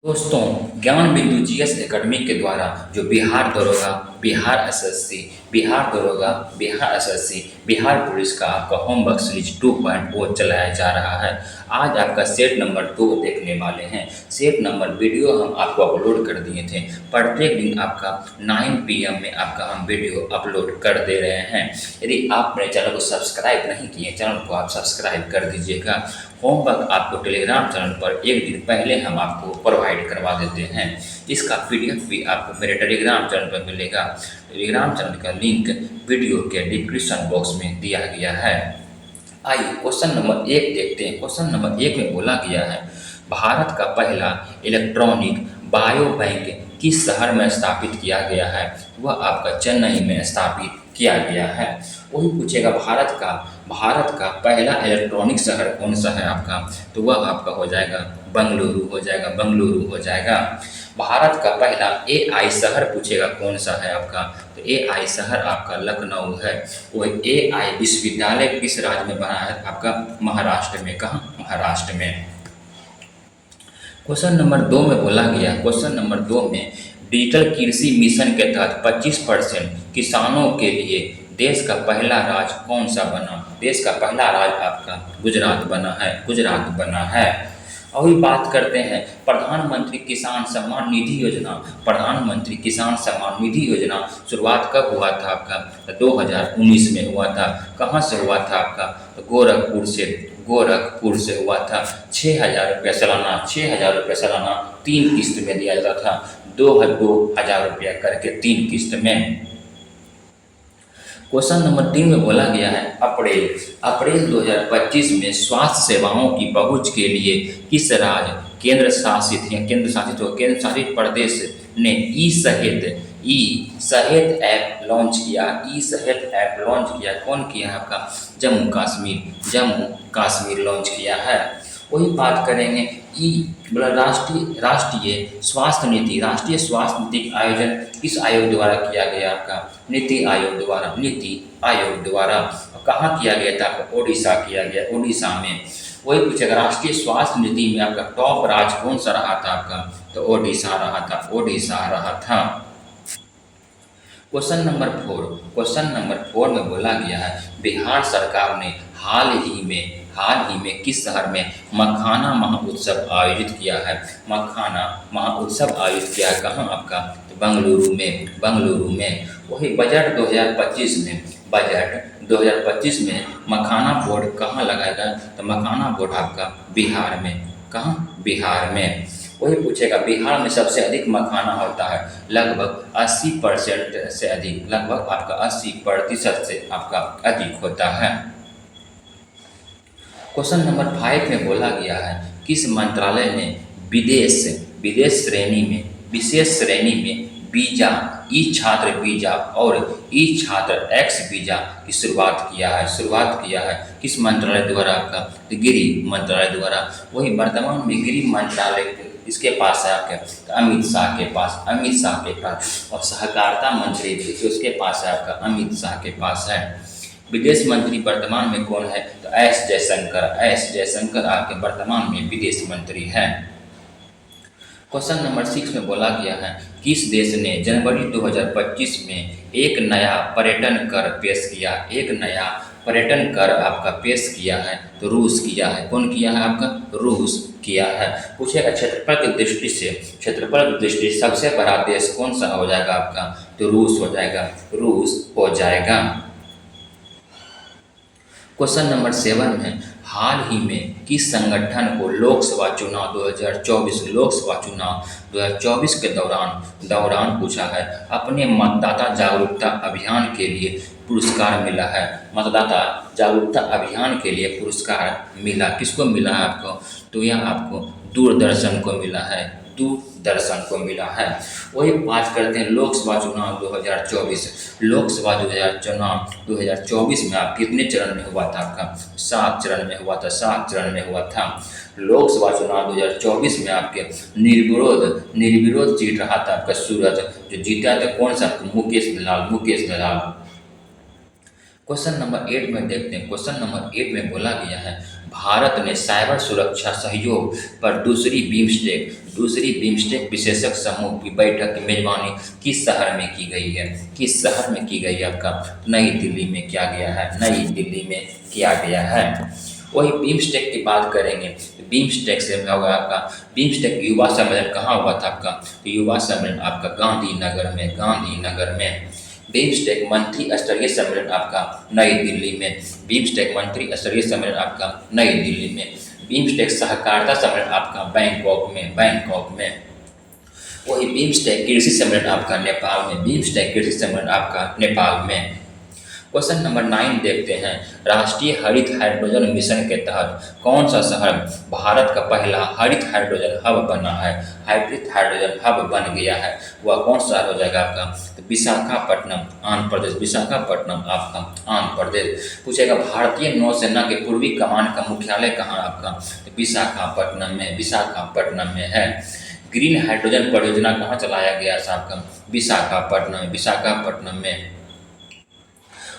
दोस्तों, ज्ञान बिंदु जीएस एकेडमी के द्वारा जो बिहार दरोगा, बिहार एसएससी, बिहार दरोगा, बिहार एसएससी, बिहार पुलिस का आपका होमवर्क सीरीज 2.0 चलाया जा रहा है। आज आपका सेट नंबर 2 देखने वाले हैं। सेट नंबर वीडियो हम आपको अपलोड कर दिए थे। प्रत्येक दिन आपका 9 PM में आपका हम वीडियो अपलोड कर दे रहे हैं। यदि आप मेरे चैनल को सब्सक्राइब नहीं किए, चैनल को आप सब्सक्राइब कर दीजिएगा। होमवर्क आपको टेलीग्राम चैनल पर एक दिन पहले हम आपको प्रोवाइड करवा देते हैं। इसका PDF भी आपको मेरे टेलीग्राम चैनल पर मिलेगा। टेलीग्राम चैनल का लिंक वीडियो के डिस्क्रिप्शन बॉक्स में दिया गया है। आइए क्वेश्चन नंबर 1 देखते हैं। क्वेश्चन नंबर 1 में बोला गया है, भारत का पहला इलेक्ट्रॉनिक बायो बैंक किस शहर में स्थापित किया गया है? वह आपका चेन्नई में स्थापित किया गया है। वही पूछेगा भारत का पहला इलेक्ट्रॉनिक शहर कौन सा है आपका? तो वह आपका हो जाएगा बंगलुरु हो जाएगा। भारत का पहला AI शहर पूछेगा कौन सा है आपका? तो AI शहर आपका लखनऊ है। वह AI विश्वविद्यालय किस राज्य में बना है आपका? महाराष्ट्र में। कहाँ? महाराष्ट्र में। क्वेश्चन नंबर 2 में बोला गया, क्वेश्चन नंबर 2 में डिजिटल कृषि मिशन के तहत 25% किसानों के लिए देश का पहला राज्य कौन सा बना? देश का पहला राज्य आपका गुजरात बना है। अभी बात करते हैं प्रधानमंत्री किसान सम्मान निधि योजना। प्रधानमंत्री किसान सम्मान निधि योजना शुरुआत कब हुआ था आपका? 2019 में हुआ था। कहाँ से हुआ था आपका? तो गोरखपुर से हुआ था। 6,000 रुपये सालाना 3 किस्त में दिया जाता था। 2,000 रुपया करके 3 किस्त में। क्वेश्चन नंबर 3 में बोला गया है, अप्रैल 2025 में स्वास्थ्य सेवाओं की पहुंच के लिए किस राज्य केंद्र शासित प्रदेश ने ई सेहत ऐप लॉन्च किया? कौन किया है आपका? जम्मू कश्मीर लॉन्च किया है। वही बात करेंगे राष्ट्रीय स्वास्थ्य नीति का आयोजन किस आयोग द्वारा किया गया आपका? नीति आयोग द्वारा। कहाँ किया गया था आपका? ओडिशा में। वही पूछेगा राष्ट्रीय स्वास्थ्य नीति में आपका टॉप राज्य कौन सा रहा था आपका? तो ओडिशा रहा था। क्वेश्चन नंबर 4 में बोला गया है, बिहार सरकार ने हाल ही में किस शहर में मखाना महोत्सव आयोजित किया है? मखाना महोत्सव आयोजित किया है कहाँ आपका? तो बंगलुरु में। वही बजट 2025 में मखाना बोर्ड कहाँ लगाएगा? तो मखाना बोर्ड आपका बिहार में। कहाँ? बिहार में। वही पूछेगा बिहार में सबसे अधिक मखाना होता है? लगभग 80% से अधिक, लगभग आपका 80% से आपका अधिक होता है। क्वेश्चन नंबर 5 में बोला गया है, किस मंत्रालय ने विशेष श्रेणी में वीजा, ई छात्र वीजा और ई छात्र एक्स वीजा की शुरुआत किया है? किस मंत्रालय द्वारा आपका? गृह मंत्रालय द्वारा। वही वर्तमान में गृह मंत्रालय इसके पास है आपके? तो अमित शाह के पास। और सहकारिता मंत्री भी उसके पास है आपका? अमित शाह के पास है। विदेश मंत्री वर्तमान में कौन है? तो एस जयशंकर आपके वर्तमान में विदेश मंत्री हैं। क्वेश्चन नंबर 6 में बोला गया है, किस देश ने जनवरी 2025 में एक नया पर्यटन कर आपका पेश किया है? तो रूस किया है। कौन किया है आपका? रूस किया है। पूछेगा क्षेत्रफल की दृष्टि से सबसे बड़ा देश कौन सा हो जाएगा आपका? तो रूस हो जाएगा। क्वेश्चन नंबर 7 में, हाल ही में किस संगठन को लोकसभा चुनाव 2024 के दौरान पूछा है, अपने मतदाता जागरूकता अभियान के लिए पुरस्कार मिला है? मतदाता जागरूकता अभियान के लिए पुरस्कार मिला, किसको मिला है आपको? तो यह आपको दूरदर्शन को मिला है। वही बात करते हैं लोकसभा चुनाव 2024 में आप कितने चरण में हुआ था आपका? 7 चरण में हुआ था। लोकसभा चुनाव 2024 में आपके निर्विरोध जीत रहा था आपका सूरज, जो जीता था कौन सा? मुकेश दलाल। क्वेश्चन नंबर 8 में देखते हैं। क्वेश्चन नंबर 8 में बोला गया है, भारत ने साइबर सुरक्षा सहयोग पर दूसरी बिम्स्टेक विशेषज्ञ समूह की बैठक की मेजबानी किस शहर में की गई है? किस शहर में की गई है? आपका नई दिल्ली में किया गया है। नई दिल्ली में किया गया है। वही बिम्स्टेक की बात करेंगे, बिम्स्टेक से होगा आपका बिम्स्टेक युवा सम्मेलन कहाँ हुआ था आपका? तो युवा सम्मेलन आपका गांधीनगर में। बिम्स्टेक मंत्री स्तरीय सम्मेलन आपका नई दिल्ली में। बिम्स्टेक मंत्री स्तरीय सम्मेलन आपका नई दिल्ली में। बिम्स्टेक सहकारिता सम्मेलन आपका बैंकॉक में। वही बिम्स्टेक कृषि सम्मेलन आपका नेपाल में। बिम्स्टेक कृषि सम्मेलन आपका नेपाल में। क्वेश्चन नंबर 9 देखते हैं, राष्ट्रीय हरित हाइड्रोजन मिशन के तहत कौन सा शहर भारत का पहला हरित हाइड्रोजन हब बना है? हरित हाइड्रोजन हब बन गया है, वह कौन सा हो जाएगा आपका? तो विशाखापट्टनम, आंध्र प्रदेश। विशाखापट्टनम आपका आंध्र प्रदेश। पूछेगा भारतीय नौसेना के पूर्वी कमान का मुख्यालय कहाँ आपका? तो विशाखापट्टनम में है। ग्रीन हाइड्रोजन परियोजना कहाँ चलाया गया था आपका? विशाखापट्टनम में।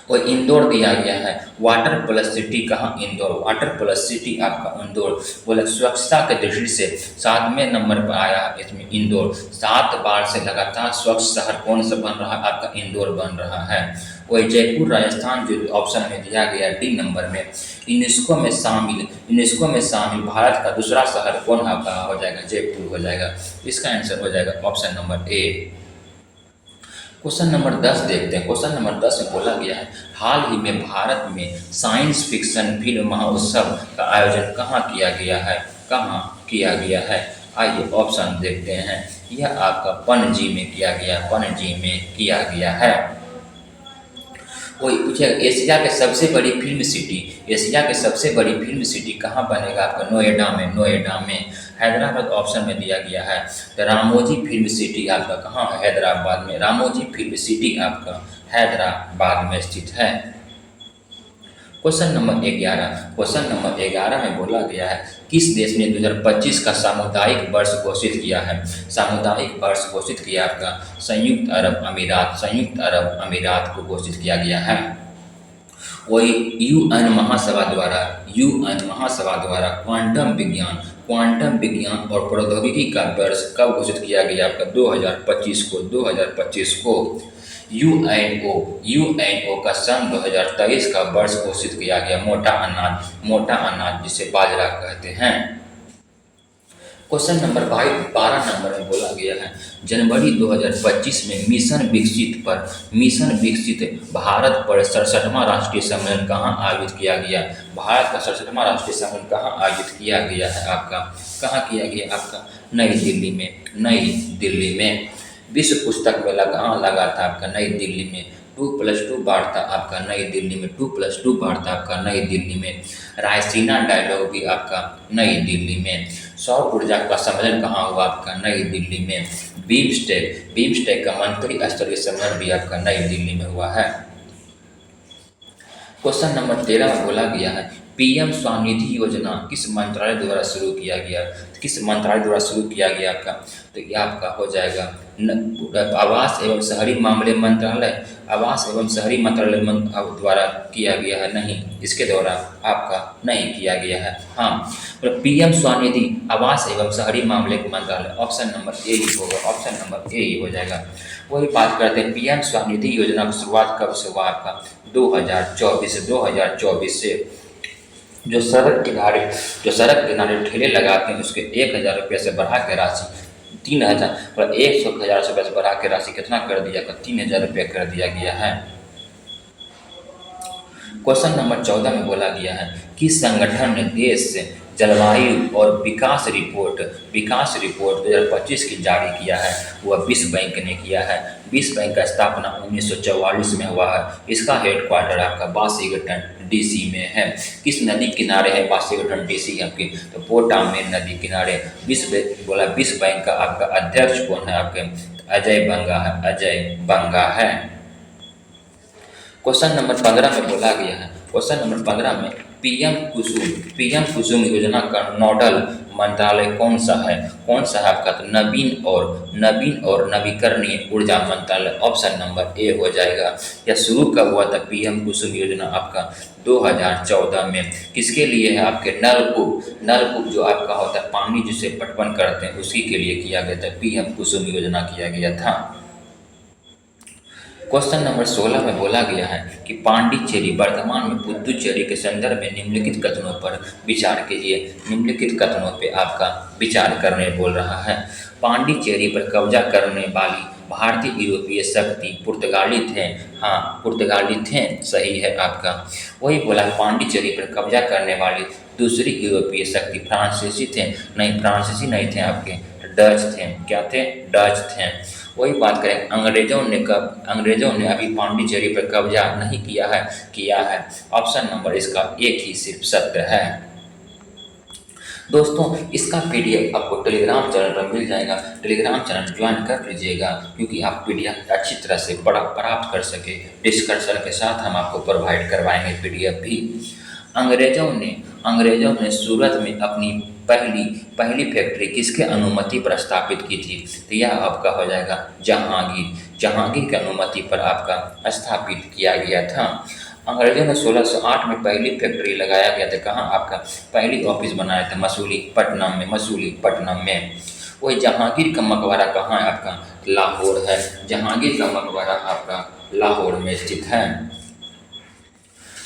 और इंदौर दिया गया है। वाटर प्लस सिटी कहाँ? इंदौर। वाटर प्लस सिटी आपका इंदौर। बोले स्वच्छता के दृष्टि से 7वें नंबर पर आया है इसमें इंदौर। 7 बार से लगातार स्वच्छ शहर कौन सा बन रहा है? आपका इंदौर बन रहा है। वही जयपुर राजस्थान जो ऑप्शन में दिया गया डी नंबर में। यूनेस्को में शामिल भारत का दूसरा शहर कौन आपका हो जाएगा? जयपुर हो जाएगा। इसका आंसर हो जाएगा ऑप्शन नंबर ए। क्वेश्चन नंबर 10 देखते हैं। क्वेश्चन नंबर 10 में बोला गया है, हाल ही में भारत में साइंस फिक्शन फिल्म महोत्सव का आयोजन कहाँ किया गया है? कहाँ किया गया है? आइए ऑप्शन देखते हैं। यह आपका पणजी में किया गया है। कोई पूछेगा एशिया के सबसे बड़ी फिल्म सिटी कहाँ बनेगा आपका? नोएडा में। हैदराबाद ऑप्शन में दिया गया है। तो रामोजी फिल्म सिटी आपका कहाँ है? हैदराबाद में। रामोजी फिल्म सिटी आपका हैदराबाद में स्थित है। क्वेश्चन नंबर 11 में बोला गया है, किस देश ने 2025 का सामुदायिक वर्ष घोषित किया है? सामुदायिक वर्ष घोषित किया आपका संयुक्त अरब अमीरात को घोषित किया गया है। वही यूएन महासभा द्वारा क्वांटम विज्ञान और प्रौद्योगिकी का वर्ष कब घोषित किया गया आपका? 2025 को। यूएनओ का सन 2023 का वर्ष घोषित किया गया मोटा अनाज जिसे बाजरा कहते हैं। क्वेश्चन नंबर 12 नंबर में बोला गया है, जनवरी 2025 में मिशन विकसित भारत पर 67वां राष्ट्रीय सम्मेलन कहाँ आयोजित किया गया? भारत का 67वां राष्ट्रीय सम्मेलन कहाँ आयोजित किया गया है आपका? कहाँ किया गया आपका? नई दिल्ली में। विश्व पुस्तक मेला कहाँ लगा था आपका? नई दिल्ली में। 2+2 वार्ता आपका नई दिल्ली में। 2+2 वार्ता आपका नई दिल्ली में। रायसीना डायलॉग भी आपका नई दिल्ली में। सौर ऊर्जा का सम्मेलन कहाँ हुआ आपका? नई दिल्ली में। बीम्स्टेक का मंत्री स्तरीय सम्मेलन भी आपका नई दिल्ली में हुआ है। क्वेश्चन नंबर 13 में बोला गया है, पीएम स्वनिधि योजना किस मंत्रालय द्वारा शुरू किया गया? आपका? तो ये आपका हो जाएगा आवास एवं शहरी मामले मंत्रालय द्वारा किया गया है। नहीं, इसके द्वारा आपका नहीं किया गया है। हाँ, पीएम स्वनिधि आवास एवं शहरी मामले मंत्रालय ऑप्शन नंबर ए ही होगा। ऑप्शन नंबर ए ही हो जाएगा। वही बात करते हैं, पीएम स्वनिधि योजना की शुरुआत कब से हुआ आपका? 2024 से। जो सड़क किनारे ठेले लगाते हैं उसके 1,000 रुपये से बढ़ा के राशि 3,000 और 1,000 रुपये से बढ़ा के राशि कितना कर दिया? 3,000 रुपये कर दिया गया है। क्वेश्चन नंबर 14 में बोला गया है, किस संगठन ने देश से जलवायु और विकास रिपोर्ट 2025 की जारी किया है? वह विश्व बैंक ने किया है। विश्व बैंक का स्थापना 1944 में हुआ है। इसका हेडक्वार्टर आपका वाशिंगटन डीसी में है। किस नदी किनारे है वाशिंगटन डीसी आपके? तो पोटामेन नदी किनारे। विश्व बैंक का आपका अध्यक्ष कौन है आपके? अजय बंगा है। क्वेश्चन नंबर 15 में बोला गया है, क्वेश्चन नंबर 15 में पीएम कुसुम योजना का नोडल मंत्रालय कौन सा है? कौन सा है आपका? तो नवीन और नवीकरणीय ऊर्जा मंत्रालय ऑप्शन नंबर ए हो जाएगा। यह शुरू कब हुआ था पीएम कुसुम योजना आपका? 2014 में। किसके लिए है? आपके नलकूप जो आपका होता है पानी जिसे पटवन करते हैं उसी के लिए किया गया था, पीएम कुसुम योजना किया गया था। क्वेश्चन नंबर 16 में बोला गया है कि पांडिचेरी वर्तमान में पुदुचेरी के संदर्भ में निम्नलिखित कथनों पर विचार कीजिए। निम्नलिखित कथनों पे आपका विचार करने बोल रहा है। पांडिचेरी पर कब्जा करने वाली भारतीय यूरोपीय शक्ति पुर्तगाली थे। हाँ, पुर्तगाली थे, सही है आपका। वही बोला पांडिचेरी पर कब्जा करने वाली दूसरी यूरोपीय शक्ति फ्रांसीसी थे। नहीं, फ्रांसीसी नहीं थे आपके, डच थे। क्या थे? डच थे। वही बात करें अंग्रेजों ने अभी पांडिचेरी पर कब्जा नहीं किया है। ऑप्शन नंबर इसका एक ही सिर्फ सत्य है। दोस्तों, इसका पीडीएफ आपको टेलीग्राम चैनल पर मिल जाएगा। टेलीग्राम चैनल ज्वाइन कर लीजिएगा क्योंकि आप पीडीएफ अच्छी तरह से प्राप्त कर सके। डिस्कशन के साथ हम आपको प्रोवाइड करवाएंगे पीडीएफ भी। अंग्रेजों ने सूरत में अपनी पहली फैक्ट्री किसके अनुमति पर स्थापित की थी? तो यह आपका हो जाएगा जहांगीर की अनुमति पर आपका स्थापित किया गया था। अंग्रेजों ने 1608 में पहली फैक्ट्री लगाया गया था। कहाँ? आपका पहली ऑफिस बनाया था मसूलीपट्टनम में। वही जहांगीर का मकबरा कहाँ है आपका? लाहौर है। जहांगीर का मकबरा आपका लाहौर में स्थित है।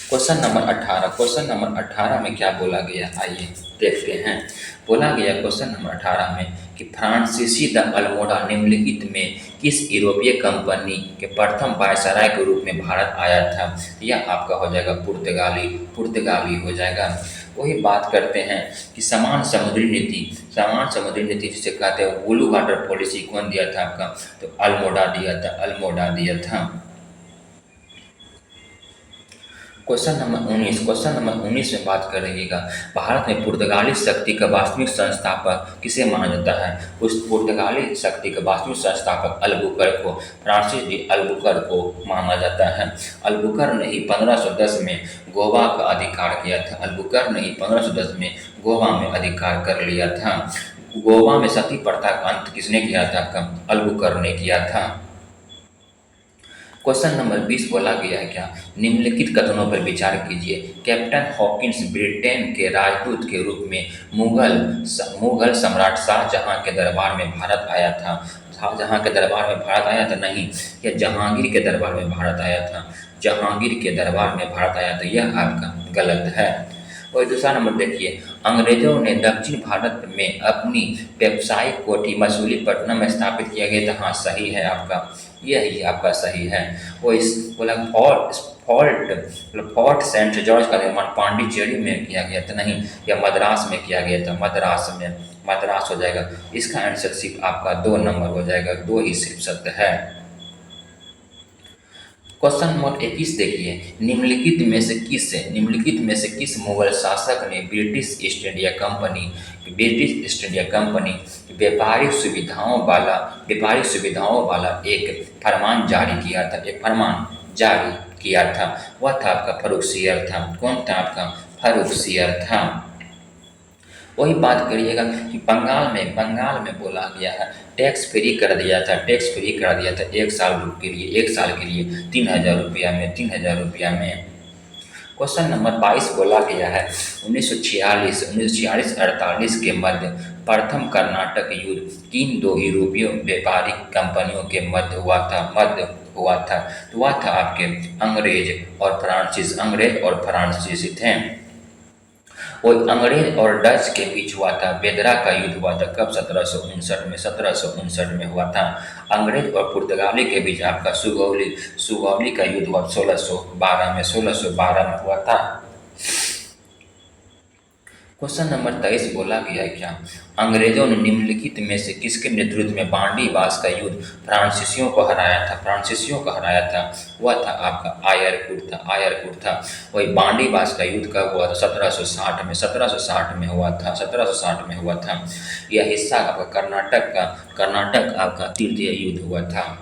क्वेश्चन नंबर 18 में क्या बोला गया? आइए देखते हैं। बोला गया क्वेश्चन नंबर 18 में कि फ्रांसीसी द अल्मोड़ा निम्नलिखित में किस यूरोपीय कंपनी के प्रथम वायसराय के रूप में भारत आया था? यह आपका हो जाएगा पुर्तगाली हो जाएगा। वही बात करते हैं कि समान समुद्री नीति जिसे कहते हैं ब्लू वाटर पॉलिसी कौन दिया था आपका? तो अल्मोड़ा दिया था। क्वेश्चन नंबर 19 में बात कर रहिएगा। भारत में पुर्तगाली शक्ति का वास्तविक संस्थापक किसे माना जाता है? उस पुर्तगाली शक्ति का वास्तविक संस्थापक अल्बुकर्क को, फ्रांसिस डी अल्बुकर्क को माना जाता है। अल्बुकर्क ने ही 1510 में गोवा का अधिकार किया था। अल्बुकर्क ने ही 1510 में गोवा में अधिकार कर लिया था। गोवा में सती प्रथा का अंत किसने किया था? आपका अल्बुकर्क ने किया था। क्वेश्चन नंबर 20 बोला गया है क्या? निम्नलिखित कथनों पर विचार कीजिए। कैप्टन हॉकिंस ब्रिटेन के राजदूत के रूप में मुगल सम्राट शाहजहां के दरबार में भारत आया था। शाहजहां के दरबार में भारत आया था? नहीं, यह जहांगीर के दरबार में भारत आया था। जहांगीर के दरबार में भारत आया था, यह आपका गलत है। और दूसरा नंबर देखिए, अंग्रेजों ने दक्षिण भारत में अपनी व्यावसायिक कोठी मसूलीपट्टनम में स्थापित किया गया था। हाँ, सही है आपका, यही आपका सही है। वो इस बोला फोर्ट सेंट जॉर्ज का निर्माण पांडिचेरी में किया गया था। नहीं, यह मद्रास में किया गया था। मद्रास हो जाएगा। इसका आंसर सिर्फ आपका 2 नंबर हो जाएगा, 2 ही सिर्फ सत्य है। क्वेश्चन नंबर 21 देखिए। निम्नलिखित में से किस मुगल शासक ने ब्रिटिश ईस्ट इंडिया कंपनी व्यापारिक सुविधाओं वाला एक फरमान जारी किया था? वह था आपका फर्रुखसियर था। कौन था? आपका फर्रुखसियर था। वही बात करिएगा कि बंगाल में बोला गया है टैक्स फ्री कर दिया था 1 साल के लिए 3,000 रुपया में। क्वेश्चन नंबर 22 बोला गया है 1946-48 के मध्य प्रथम कर्नाटक युद्ध किन 2 यूरोपीय व्यापारिक कंपनियों के मध्य हुआ था? तो वह था आपके अंग्रेज और फ्रांसीसी थे। वो अंग्रेज और डच के बीच हुआ था। बेदरा का युद्ध हुआ था कब? 1759 में हुआ था। अंग्रेज और पुर्तगाली के बीच आपका सुगौली का युद्ध हुआ 1612 में हुआ था। क्वेश्चन नंबर 23 बोला गया है क्या? अंग्रेजों ने निम्नलिखित में से किसके नेतृत्व में बांडीबास का युद्ध फ्रांसीसियों को हराया था? वह था आपका आयरकुट था। वही बांडीबास का युद्ध कब हुआ था? 1760 में हुआ था। यह हिस्सा आपका कर्नाटक आपका तृतीय युद्ध हुआ था।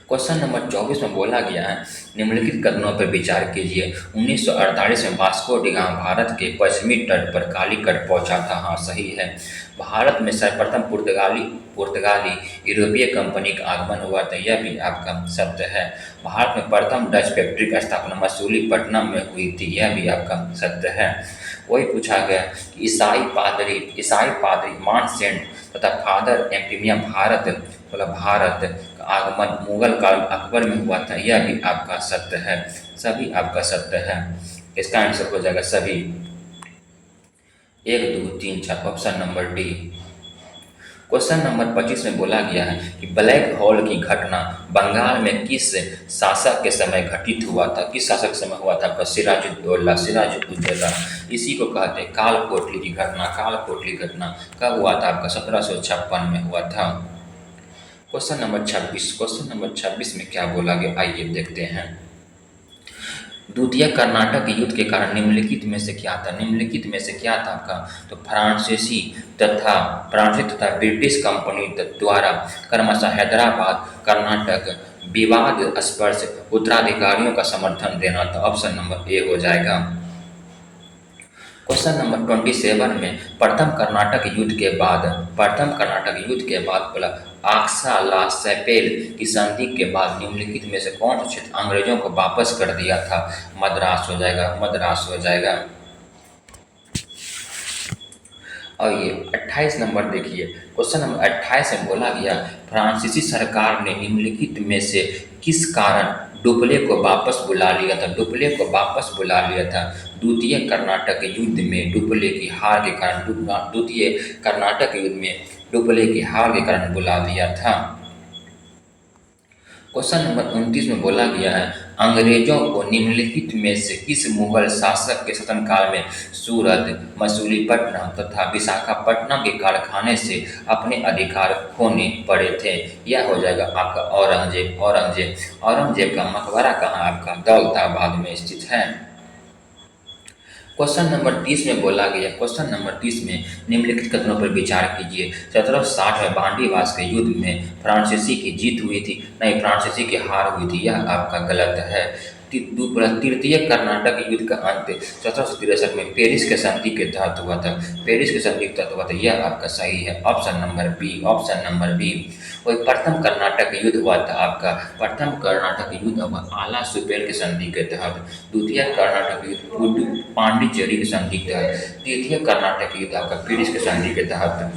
क्वेश्चन नंबर 24 में बोला गया है, निम्नलिखित कथनों पर विचार कीजिए। 1948 में वास्को डी गामा भारत के पश्चिमी तट पर कालीकट पहुंचा था। हाँ, सही है। भारत में सर्वप्रथम पुर्तगाली पुर्तगाली यूरोपीय कंपनी का आगमन हुआ था। यह भी आपका सत्य है। भारत में प्रथम डच फैक्ट्री की स्थापना मसूलीपट्टनम में हुई थी। यह भी आपका सत्य है। वही पूछा गया कि ईसाई पादरी मानसेंट तथा फादर एम्पिमिया भारत का आगमन मुगल काल अकबर में हुआ था। यह भी आपका सत्य है। सभी आपका सत्य है। इसका आंसर हो जाएगा सभी। 1 2 3 4 option number D. Question number 25 में बोला गया है कि ब्लैक होल की घटना बंगाल में किस शासक के समय घटित हुआ था। किस शासक के समय हुआ था? आपका सिराजुद्दौला। इसी को कहते हैं कालकोटली की घटना। कालकोटली घटना कब हुआ था? आपका 1756 में हुआ था। क्वेश्चन नंबर 26 में क्या बोला गया, आइए देखते हैं। द्वितीय कर्नाटक युद्ध के कारण निम्नलिखित में से क्या था? निम्नलिखित में से क्या था आपका? तो फ्रांसीसी तथा ब्रिटिश कंपनी द्वारा क्रमशः हैदराबाद कर्नाटक विवाद स्पर्श उत्तराधिकारियों का समर्थन देना था। ऑप्शन नंबर ए हो जाएगा। क्वेश्चन नंबर 27 में प्रथम कर्नाटक युद्ध के बाद बोला आक्सा ला सैपेल की संधि के बाद निम्नलिखित में से कौन सा क्षेत्र अंग्रेजों को वापस कर दिया था? मद्रास हो जाएगा। और ये 28 नंबर देखिए। क्वेश्चन नंबर 28 में बोला गया फ्रांसीसी सरकार ने निम्नलिखित में से किस कारण डुप्ले को वापस बुला लिया था? द्वितीय कर्नाटक युद्ध में डुप्ले की हार के कारण बुला दिया था। क्वेश्चन नंबर 29 में बोला गया है अंग्रेजों को निम्नलिखित में से किस मुगल शासक के शासनकाल में सूरत, मसूलीपट्टनम तथा विशाखापट्टनम के कारखाने से अपने अधिकार खोने पड़े थे? यह हो जाएगा आपका औरंगजेब का मकबरा कहाँ? आपका दौलताबाद में स्थित है। क्वेश्चन नंबर 30 में बोला गया निम्नलिखित कथनों पर विचार कीजिए। 1760 में बांडीवास के युद्ध में फ्रांसीसी की जीत हुई थी। नहीं, फ्रांसीसी की हार हुई थी। यह आपका गलत है। तृतीय कर्नाटक युद्ध का अंत 1763 में पेरिस के संधि के तहत हुआ था। यह आपका सही है। Option number B. वही प्रथम कर्नाटक युद्ध हुआ था। आला सुपेल के संधि के तहत। द्वितीय कर्नाटक युद्ध पांडिचेरी के संधि के तहत। तृतीय कर्नाटक युद्ध आपका पेरिस के संधि के तहत।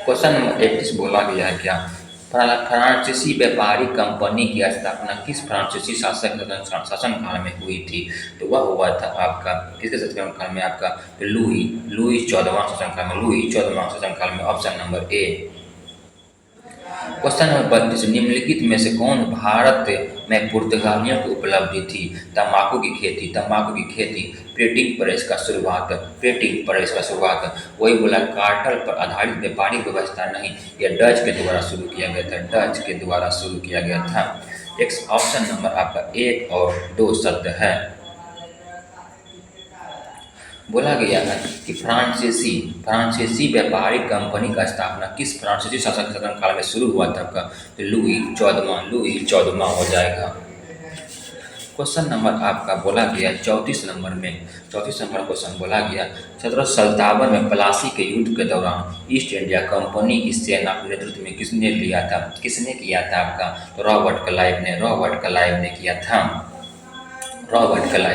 क्वेश्चन नंबर 31 बोला गया है क्या? फ्रांसीसी व्यापारी कंपनी की स्थापना किस फ्रांसीसी शासनकाल में हुई थी? तो वह हुआ था आपका किसके शासनकाल में? आपका लुई 14वां शासनकाल में। ऑप्शन नंबर ए। क्वेश्चन नंबर 32 निम्नलिखित में से कौन भारत में पुर्तगालियों की उपलब्धि थी? तंबाकू की खेती प्रिंटिंग प्रेस का शुरुआत। वही बोला कार्टल पर आधारित व्यापारी व्यवस्था नहीं, यह डच के द्वारा शुरू किया गया था। एक ऑप्शन नंबर आपका 1 और 2 सत्य है। बोला गया है कि फ्रांसीसी व्यापारी कंपनी का स्थापना किस फ्रांसीसी शासनकाल में शुरू हुआ था? आपका लुई 14वां हो जाएगा। क्वेश्चन नंबर आपका बोला गया 34 नंबर क्वेश्चन बोला गया 1757 में प्लासी के युद्ध के दौरान ईस्ट इंडिया कंपनी की सेना के नेतृत्व में किसने किया था? आपका रॉबर्ट क्लाइव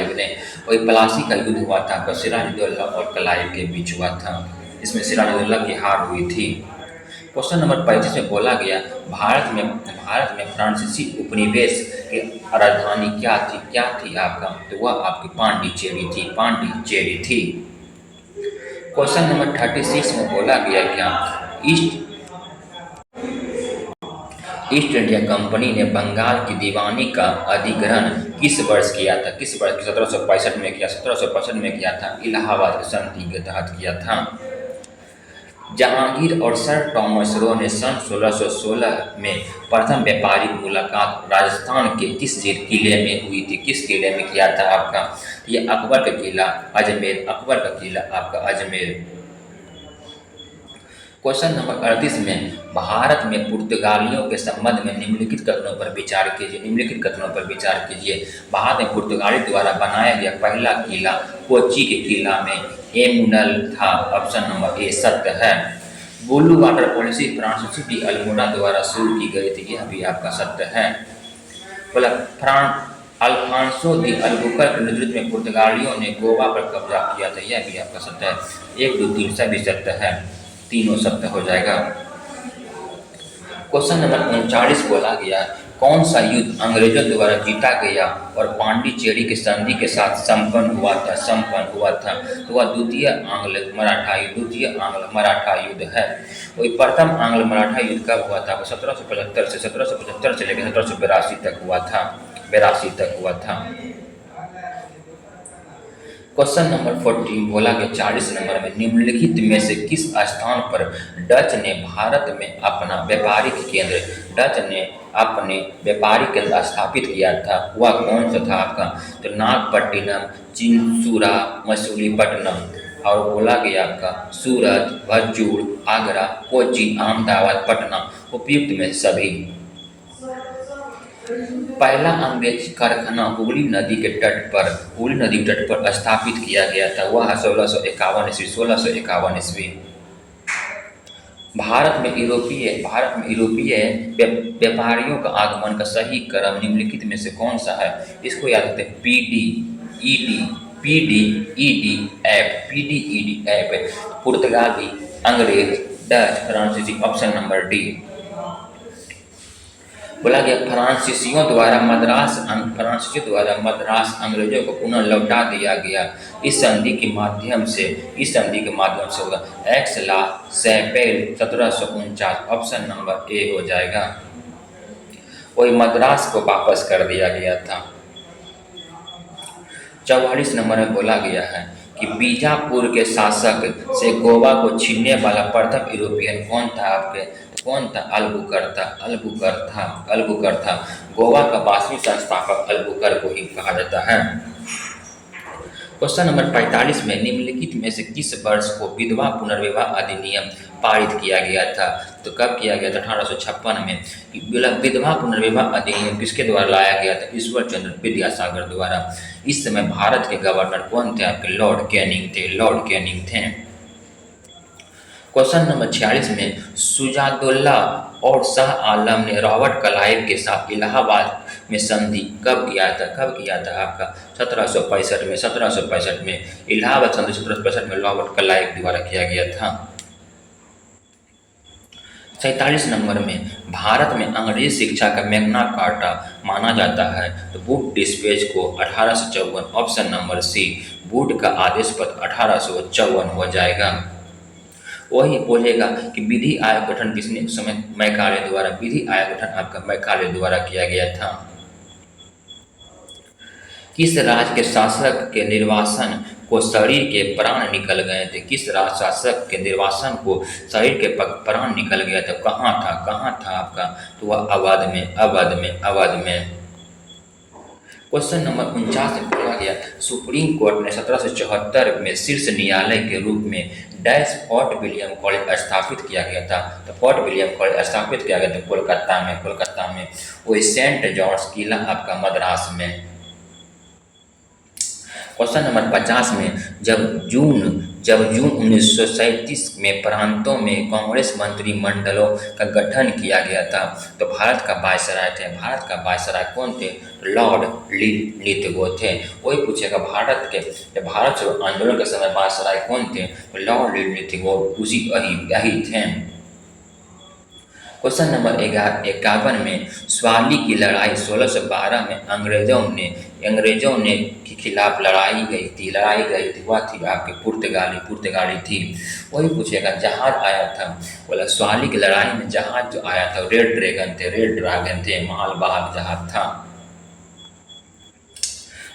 ने। वही प्लासी का युद्ध हुआ था आपका सिराजुद्दौला और क्लाइव के बीच हुआ था। इसमें सिराजुद्दौला की हार हुई थी। क्वेश्चन नंबर 35 में बोला गया भारत में फ्रांसीसी उपनिवेश की राजधानी क्या थी आपका? तो वह आपकी पांडिचेरी थी। क्वेश्चन नंबर 36 में बोला गया क्या ईस्ट इंडिया कंपनी ने बंगाल की दीवानी का अधिग्रहण किस वर्ष किया था? 1765 में किया था। इलाहाबाद की संधि के तहत किया था। जहांगीर और सर टॉमस रो ने सन 1616 में प्रथम व्यापारिक मुलाकात राजस्थान के किस किले में हुई थी? किस किले में किया था आपका? ये अकबर का किला आपका अजमेर। क्वेश्चन नंबर 38 में भारत में पुर्तगालियों के संबंध में निम्नलिखित कथनों पर विचार कीजिए। निम्नलिखित कथनों पर विचार कीजिए। भारत में पुर्तगाली द्वारा बनाया गया पहला किला कोच्चि के किला में एमुनल था। ऑप्शन नंबर ए सत्य है। ब्लू वाटर पॉलिसी फ्रांसीसी डी अल्मोड़ा द्वारा शुरू की गई थी। यह भी आपका सत्य है। बोला अल्फांसो दी अल्बुकर्क के नेतृत्व में पुर्तगालियों ने गोवा पर कब्जा किया था। यह भी आपका सत्य है। 1 2 3 सभी सत्य है। तीनों सत्य हो जाएगा। क्वेश्चन नंबर 39 बोला गया कौन सा युद्ध अंग्रेजों द्वारा जीता गया और पांडिचेरी की संधि के साथ संपन्न हुआ था। तो वह द्वितीय आंग्ल मराठा युद्ध है। वही प्रथम आंग्ल मराठा युद्ध कब हुआ था? 1775 से 1775 से लेकर 1782 तक हुआ था। क्वेश्चन नंबर 14 बोला गया 40 नंबर में निम्नलिखित में से किस स्थान पर डच ने भारत में अपना व्यापारिक केंद्र स्थापित किया था? वह कौन सा था आपका? तो नागपट्टिनम, चिंसूरा, मसूलीपट्टनम। और बोला गया आपका सूरत, भरजूड़, आगरा, कोच्चि, अहमदाबाद, पटना। उपयुक्त में सभी। पहला अंग्रेज कारखाना हुगली नदी के तट पर स्थापित किया गया था। वह 1651 ईस्वी। भारत में यूरोपीय व्यापारियों का आगमन का सही क्रम निम्नलिखित में से कौन सा है? इसको याद रखते हैं PDED ऐप। पुर्तगाली, अंग्रेज, डच, फ्रांसीसी। Option number D. बोला गया फ्रांसीसियों द्वारा मद्रास अंग्रेजों को पुनः लौटा दिया गया। इस संधि के माध्यम से होगा Aix la Chapelle 1749। Option number A हो जाएगा। वही मद्रास को वापस कर दिया गया था। 44 नंबर में बोला गया है कि बीजापुर के शासक से गोवा को छीनने वाला प्रथम यूरोपियन कौन था आपके? कौन था? अल्बुकर्क था। गोवा का वास्तविक संस्थापक अल्बुकर्क को ही कहा जाता है। क्वेश्चन नंबर 45 में निम्नलिखित में से किस वर्ष को विधवा पुनर्विवाह अधिनियम पारित किया गया था? तो कब किया गया था? 1856 में। विधवा पुनर्विवाह अधिनियम किसके द्वारा लाया गया था? ईश्वर चंद्र विद्यासागर द्वारा। इस समय भारत के गवर्नर कौन थे आपके? लॉर्ड कैनिंग थे। क्वेश्चन नंबर 46 में सुजादुल्ला और शाह आलम ने रॉबर्ट क्लाइव के साथ इलाहाबाद में संधि कब किया था आपका? 1765 में। इलाहाबाद संधि 1765 में रॉबर्ट क्लाइव द्वारा किया गया था। 47 नंबर में भारत में अंग्रेजी शिक्षा का मैग्ना कार्टा माना जाता है। तो वुड डिस्पेच को 1854। Option number C. वुड का आदेश पत्र 1854 हो जाएगा। वही बोलेगा कि विधि आयोग गठन किसने? उस समय मैकाले द्वारा। विधि आयोग गठन आपका मैकाले द्वारा किया गया था। किस राज्य के शासक के निर्वासन को शरीर के प्राण निकल गए थे? किस राज्य शासक के निर्वासन को शरीर के प्राण निकल गया था? कहाँ था आपका? तो वह अवध में। क्वेश्चन नंबर 49 में बोला गया सुप्रीम कोर्ट ने 1774 में शीर्ष न्यायालय के रूप में डैश फोर्ट विलियम कॉलेज स्थापित किया गया था। तो फोर्ट विलियम कॉलेज स्थापित किया गया था कोलकाता में। वही सेंट जॉर्ज किला आपका मद्रास में। क्वेश्चन नंबर 50 में जब जून 1937 में प्रांतों में कांग्रेस मंत्रिमंडलों का गठन किया गया था तो भारत का वायसराय कौन थे? लॉर्ड लिथगो थे। वही पूछेगा भारत छोड़ो आंदोलन के समय वायसराय कौन थे? लॉर्ड लिथगो यही थे। क्वेश्चन नंबर 51 में स्वाली की लड़ाई 1612 में अंग्रेजों ने के खिलाफ लड़ाई गई थी। वह थी आपके पुर्तगाली थी। वही पूछेगा जहाज आया था। बोला स्वाली की लड़ाई में जहाज जो आया था रेड ड्रैगन थे, मालवाहक जहाज था।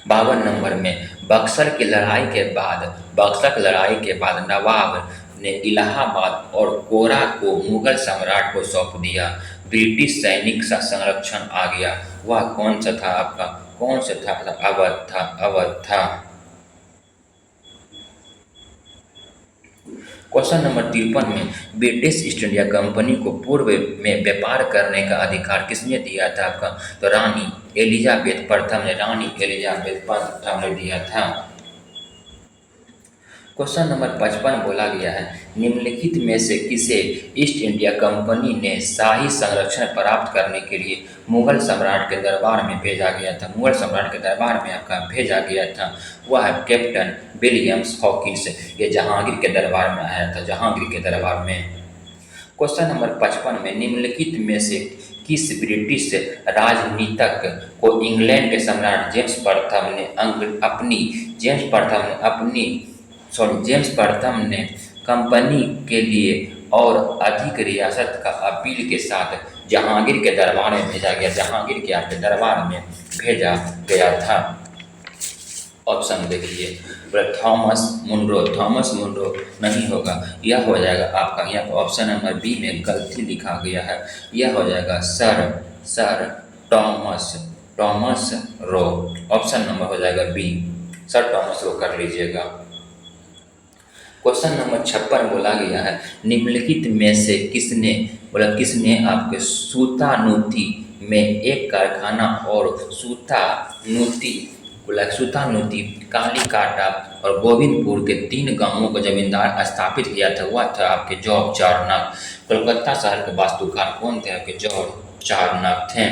52 नंबर में बक्सर की लड़ाई के बाद नवाब ने इलाहाबाद और कोरा को मुगल सम्राट को सौंप दिया। ब्रिटिश सैनिक का संरक्षण आ गया। वह कौन सा था आपका? अवध था। क्वेश्चन नंबर 53 में ब्रिटिश ईस्ट इंडिया कंपनी को पूर्व में व्यापार करने का अधिकार किसने दिया था आपका? तो रानी एलिजाबेथ प्रथम ने, रानी एलिजाबेथ प्रथम ने दिया था। क्वेश्चन नंबर 55 बोला गया है, निम्नलिखित में से किसे ईस्ट इंडिया कंपनी ने शाही संरक्षण प्राप्त करने के लिए मुगल सम्राट के दरबार में भेजा गया था? मुगल सम्राट के दरबार में आपका भेजा गया था वह है कैप्टन विलियम्स हॉकिंस। ये जहांगीर के दरबार में आया था, जहांगीर के दरबार में। क्वेश्चन नंबर 55 में निम्नलिखित में से किस ब्रिटिश राजनीतिक को इंग्लैंड के सम्राट जेम्स प्रथम ने कंपनी के लिए और अधिक रियासत का अपील के साथ जहांगीर के दरबार में भेजा गया? जहांगीर के आपके दरबार में भेजा गया था। ऑप्शन देखिए, थॉमस मुनरो, थॉमस मुनरो नहीं होगा, यह हो जाएगा आपका यहाँ पर ऑप्शन नंबर बी में गलती लिखा गया है, यह हो जाएगा sir Thomas Roe. Option number हो जाएगा बी, सर टॉमस रो कर लीजिएगा। क्वेश्चन नंबर 56 बोला गया है, निम्नलिखित में से किसने आपके सूतानूती में एक कारखाना और सूतानूती, कालीकाटा और गोविंदपुर के 3 गांवों को जमींदार स्थापित किया था? वह था आपके जॉर्ज चारनॉक। कोलकाता शहर के वास्तुकार कौन थे? आपके जॉर्ज चारनॉक थे।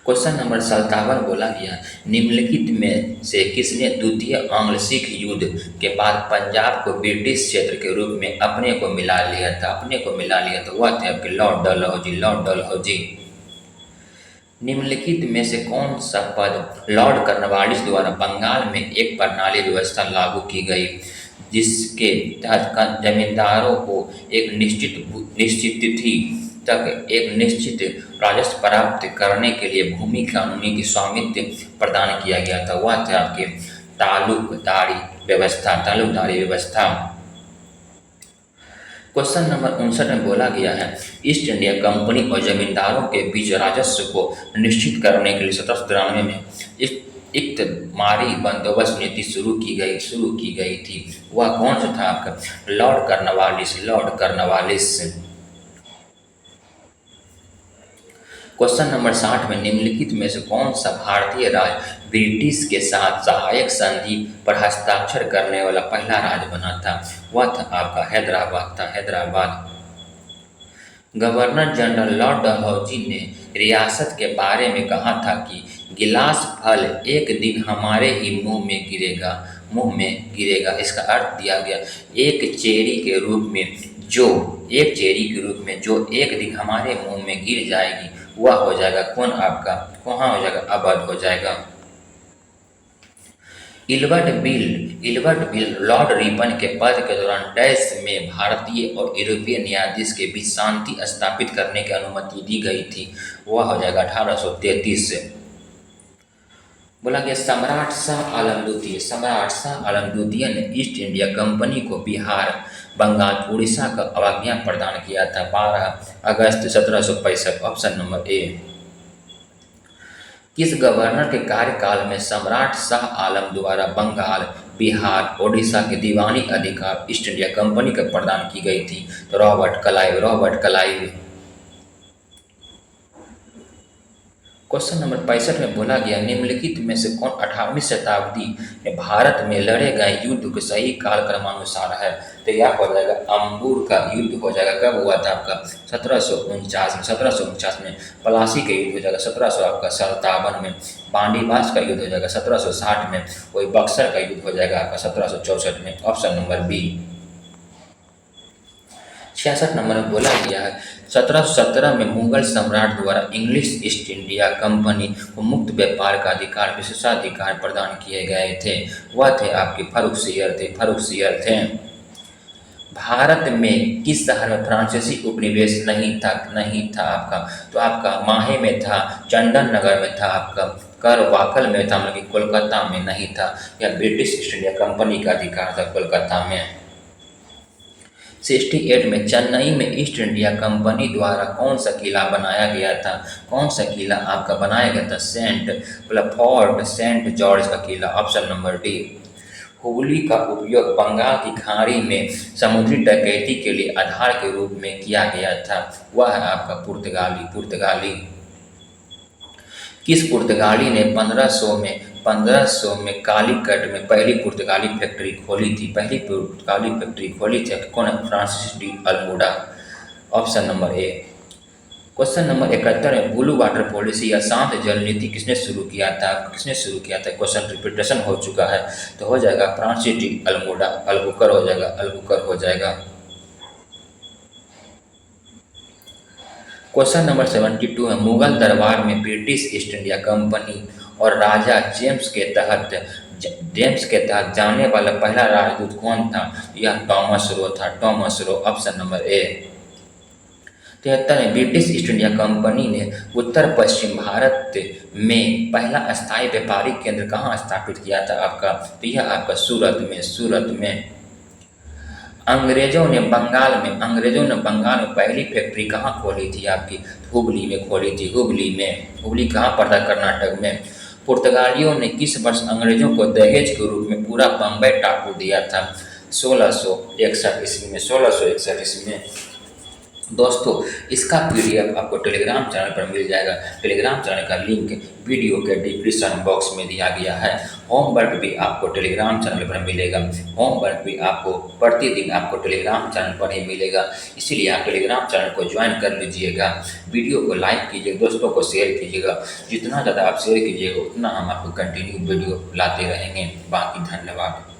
क्वेश्चन नंबर 57 बोला गया, निम्नलिखित में से किसने द्वितीय एंग्लो सिख युद्ध के बाद पंजाब को ब्रिटिश क्षेत्र के रूप में अपने को मिला लिया था? वह थे आपके लॉर्ड डलहौजी। निम्नलिखित में से कौन सा पद लॉर्ड कॉर्नवालिस द्वारा बंगाल में एक प्रणाली व्यवस्था लागू की गई जिसके तहत जमींदारों को एक निश्चित तिथि तक एक निश्चित राजस्व प्राप्त करने के लिए भूमि कानूनी की स्वामित्व प्रदान किया गया था? वह थे आपके तालुकदारी व्यवस्था। क्वेश्चन नंबर 59 में बोला गया है, ईस्ट इंडिया कंपनी और जमींदारों के बीच राजस्व को निश्चित करने के लिए 1793 में इकतमारी बंदोबस्त नीति शुरू की गई थी। वह कौन सा था आपका? Lord Cornwallis. क्वेश्चन नंबर 60 में निम्नलिखित में से कौन सा भारतीय राज्य ब्रिटिश के साथ सहायक संधि पर हस्ताक्षर करने वाला पहला राज्य बना था? वह था आपका Hyderabad. Governor general Lord Dalhousie ने रियासत के बारे में कहा था कि गिलास फल एक दिन हमारे ही मुंह में गिरेगा। इसका अर्थ दिया गया एक चेरी के रूप में जो एक दिन हमारे मुंह में गिर जाएगी वह हो जाएगा कहाँ हो जाएगा? अवध हो जाएगा। इल्बर्ट बिल लॉर्ड रिपन के पद के दौरान डैश में भारतीय और यूरोपीय न्यायाधीश के बीच शांति स्थापित करने की अनुमति दी गई थी? वह हो जाएगा 1833 से। बोला गया सम्राट शाह आलम द्वितीय ने ईस्ट इंडिया कंपनी को बिहार, बंगाल, उड़ीसा का अवज्ञा प्रदान किया था 12 अगस्त 1765। ऑप्शन नंबर ए। किस गवर्नर के कार्यकाल में सम्राट शाह आलम द्वारा बंगाल, बिहार, ओडिशा के दीवानी अधिकार ईस्ट इंडिया कंपनी को प्रदान की गई थी? तो रॉबर्ट क्लाइव। क्वेश्चन नंबर 65 में बोला गया, निम्नलिखित में से कौन 18वीं शताब्दी में भारत में लड़े गए युद्ध के सही काल क्रमानुसार है? तो यह हो जाएगा अंबूर का युद्ध हो जाएगा। कब हुआ था आपका? 1749 में। पलासी का युद्ध हो जाएगा 1757 में। बांडीबास का युद्ध हो जाएगा 1760 में। वही बक्सर का युद्ध हो जाएगा आपका 1764 में। Option number B. 66 नंबर में बोला गया है 1717 में मुगल सम्राट द्वारा इंग्लिश ईस्ट इंडिया कंपनी को मुक्त व्यापार का अधिकार, विशेषाधिकार प्रदान किए गए थे। वह थे आपके फर्रुखसियर थे। भारत में किस शहर में फ्रांसीसी उपनिवेश नहीं था आपका? तो आपका माहे में था, चंदन नगर में था, आपका करवाकल में था, मतलब कोलकाता में नहीं था। यह ब्रिटिश ईस्ट इंडिया कंपनी का अधिकार था कोलकाता में। 68 में चेन्नई में ईस्ट इंडिया कंपनी द्वारा कौन सा किला बनाया गया था? कौन सा किला आपका बनाया गया था? फोर्ट सेंट जॉर्ज का किला। Option number D. हुबली का उपयोग बंगाल की खाड़ी में समुद्री डकैती के लिए आधार के रूप में किया गया था। वह है आपका पुर्तगाली। किस पुर्तगाली ने 1500 में कालीकट में पहली पुर्तगाली फैक्ट्री खोली थी? पहली पुर्तगाली फैक्ट्री खोली थी कौन है? Francis de Almora. Option number ए। क्वेश्चन नंबर 71 में ब्लू वाटर पॉलिसी या शांत जल नीति किसने शुरू किया था? क्वेश्चन रिपीटेशन हो चुका है, तो हो जाएगा फ्रांसिस डी अल्मोडा। अल्बुकर हो जाएगा। क्वेश्चन नंबर 72 है मुगल दरबार में ब्रिटिश ईस्ट इंडिया कंपनी और राजा जेम्स के तहत जाने वाला पहला राजदूत कौन था? यह टॉमस रो था। ऑप्शन नंबर ए। 73 में ब्रिटिश ईस्ट इंडिया कंपनी ने उत्तर पश्चिम भारत में पहला अस्थायी व्यापारिक केंद्र कहाँ स्थापित किया था आपका? तो यह आपका सूरत में। अंग्रेजों ने बंगाल में पहली फैक्ट्री कहाँ खोली थी आपकी? हुबली में खोली थी। हुबली कहाँ पड़ता? कर्नाटक में। पुर्तगालियों ने किस वर्ष अंग्रेजों को दहेज के रूप में पूरा बम्बई टापू दिया था? 1661 ईस्वी में। 1661 ईस्वी में। दोस्तों, इसका पीडीएफ आपको टेलीग्राम चैनल पर मिल जाएगा। टेलीग्राम चैनल का लिंक वीडियो के डिस्क्रिप्शन बॉक्स में दिया गया है। होमवर्क भी आपको टेलीग्राम चैनल पर मिलेगा। होमवर्क भी आपको प्रतिदिन आपको टेलीग्राम चैनल पर ही मिलेगा, इसीलिए आप टेलीग्राम चैनल को ज्वाइन कर लीजिएगा। वीडियो को लाइक कीजिए, दोस्तों को शेयर कीजिएगा। जितना ज़्यादा आप शेयर कीजिएगा उतना हम आपको कंटिन्यू वीडियो लाते रहेंगे। बाकी धन्यवाद।